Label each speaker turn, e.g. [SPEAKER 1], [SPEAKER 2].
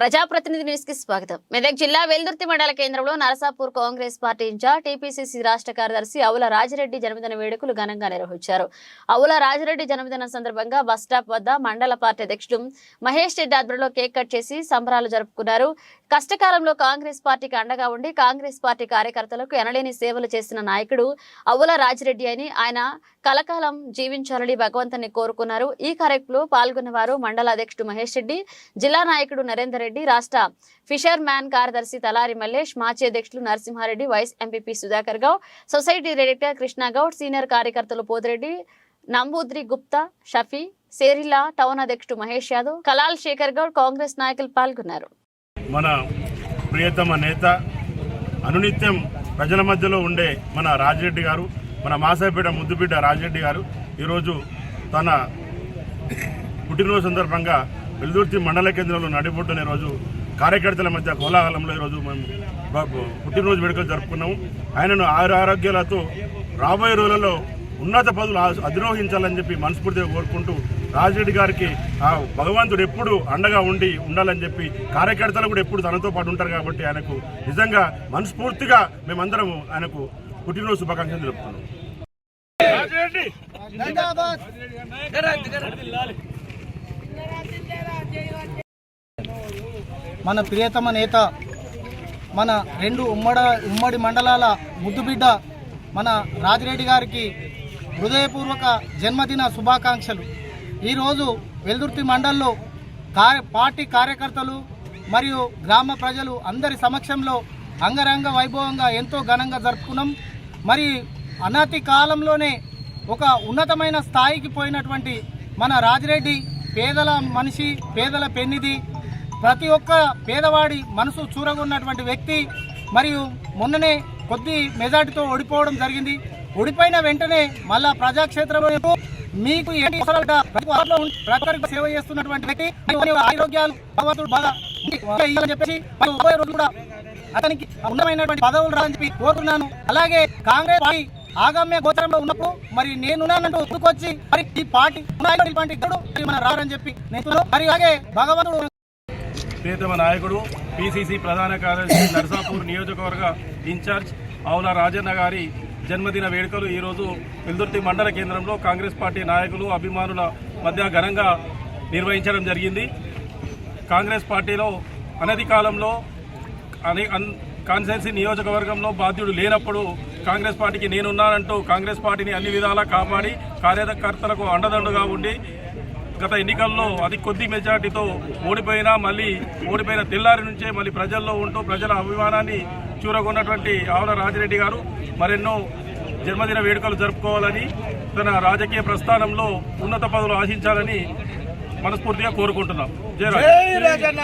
[SPEAKER 1] ప్రజాప్రతినిధి న్యూస్ కి స్వాగతం. మెదక్ జిల్లా వెల్దుర్తి మండల కేంద్రంలో Narsapur Congress party incharge TPCC రాష్ట్ర కార్యదర్శి అవుల రాజిరెడ్డి జన్మదిన వేడుకలు ఘనంగా నిర్వహించారు. అవుల రాజిరెడ్డి జన్మదినం సందర్భంగా బస్టాప్ వద్ద మండల పార్టీ అధ్యక్షుడు మహేష్ రెడ్డి ఆధ్వర్యంలో కేక్ కట్ చేసి సంబరాలు జరుపుకున్నారు. కష్టకాలంలో కాంగ్రెస్ పార్టీకి అండగా ఉండి కాంగ్రెస్ పార్టీ కార్యకర్తలకు ఎనలేని సేవలు చేసిన నాయకుడు అవుల రాజిరెడ్డి అని ఆయన కలకాలం జీవించాలని భగవంతుని కోరుకున్నారు. ఈ కార్యక్రమంలో పాల్గొన్న వారు మండల అధ్యక్షుడు మహేష్ రెడ్డి, జిల్లా నాయకుడు నరేందర్ రెడ్డి, రాష్ట్ర ఫిషర్ మ్యాన్ కార్యదర్శి తలారి మల్లేష్, మాజీ అధ్యక్షులు Narasimha Reddy, vice MPP Sudhakar Goud, society director Krishna Goud, senior కార్యకర్తలు పోతిరెడ్డి, నంబూద్రి గుప్తా, షఫీ, సేరిల్లా, టౌన్ అధ్యక్షుడు మహేష్ యాదవ్, కలాల్ శేఖర్ గౌడ్, కాంగ్రెస్ నాయకులు పాల్గొన్నారు.
[SPEAKER 2] మన ప్రియతమ నేత అనునిత్యం ప్రజల మధ్యలో ఉండే మన రాజిరెడ్డి గారు, మన మాసాయిపేట ముద్దుబిడ్డ రాజిరెడ్డి గారు ఈరోజు తన పుట్టినరోజు సందర్భంగా వెల్దుర్తి మండల కేంద్రంలో నడిబొట్టున ఈరోజు కార్యకర్తల మధ్య కోలాహలంలో ఈరోజు మేము పుట్టినరోజు వేడుకలు జరుపుకున్నాము. ఆయనను ఆరోగ్యాలతో రాబోయే రోజులలో ఉన్నత పదవులు అధిరోహించాలని చెప్పి మనస్ఫూర్తిగా కోరుకుంటూ రాజిరెడ్డి గారికి ఆ భగవంతుడు ఎప్పుడు అండగా ఉండాలని చెప్పి కార్యకర్తలు కూడా ఎప్పుడు తనతో పాటు ఉంటారు కాబట్టి ఆయనకు నిజంగా మనస్ఫూర్తిగా మేమందరం ఆయనకు పుట్టినరోజు శుభాకాంక్షలు తెలుపుతున్నాం.
[SPEAKER 3] మన ప్రియతమ నేత, మన రెండు ఉమ్మడి మండలాల ముద్దుబిడ్డ మన రాజిరెడ్డి గారికి హృదయపూర్వక జన్మదిన శుభాకాంక్షలు. ఈరోజు వెల్దుర్తి మండల్లో పార్టీ కార్యకర్తలు మరియు గ్రామ ప్రజలు అందరి సమక్షంలో అంగరంగ వైభవంగా ఎంతో ఘనంగా జరుపుకున్నాం. మరి అనతి కాలంలోనే ఒక ఉన్నతమైన స్థాయికి పోయినటువంటి మన రాజిరెడ్డి పేదల మనిషి, పేదల పెన్నిది, ప్రతి ఒక్క పేదవాడి మనసు చూరగొన్నటువంటి వ్యక్తి. మరియు మొన్ననే కొద్ది మెజార్టీతో ఓడిపోవడం జరిగింది. ఓడిపోయిన వెంటనే మళ్ళా ప్రజాక్షేత్రంలో మీకు ప్రతి సేవ చేస్తున్నటువంటి వ్యక్తి, ఆరోగ్యాలు భగవంతుడు బాగా ఇవ్వాలని చెప్పేసి రోజు కూడా అతనికి ఉన్నతమైనటువంటి పదవులు రాని చెప్పి కోరుతున్నాను. అలాగే కాంగ్రెస్ పార్టీ ఆగమ్య గోచరంలో ఉన్నప్పుడు మరి నేనున్నానంటూ ముందుకొచ్చి మరి ఈ పార్టీ మన రారని చెప్పి నేను మరి అలాగే భగవంతుడు
[SPEAKER 2] ప్రియతమ నాయకుడు పిసిసి ప్రధాన కార్యదర్శి నరసాపూర్ నియోజకవర్గ ఇన్ఛార్జ్ అవుల రాజన్న గారి జన్మదిన వేడుకలు ఈరోజు వెల్దుర్తి మండల కేంద్రంలో కాంగ్రెస్ పార్టీ నాయకులు, అభిమానుల మధ్య ఘనంగా నిర్వహించడం జరిగింది. కాంగ్రెస్ పార్టీలో అనతి కాలంలో కాన్స్టిట్యున్సీ నియోజకవర్గంలో బాధ్యుడు లేనప్పుడు కాంగ్రెస్ పార్టీకి నేనున్నానంటూ కాంగ్రెస్ పార్టీని అన్ని విధాలా కాపాడి కార్యకర్తలకు అండదండగా ఉండి గత ఎన్నికల్లో అతి కొద్ది మెజార్టీతో ఓడిపోయిన తెల్లారి నుంచే మళ్ళీ ప్రజల్లో ఉంటూ ప్రజల అభిమానాన్ని చూరగొన్నటువంటి ఆవుల రాజిరెడ్డి గారు మరెన్నో జన్మదిన వేడుకలు జరుపుకోవాలని, తన రాజకీయ ప్రస్థానంలో ఉన్నత పదవులు ఆశించాలని మనస్ఫూర్తిగా కోరుకుంటున్నాం. జై రాజన్న.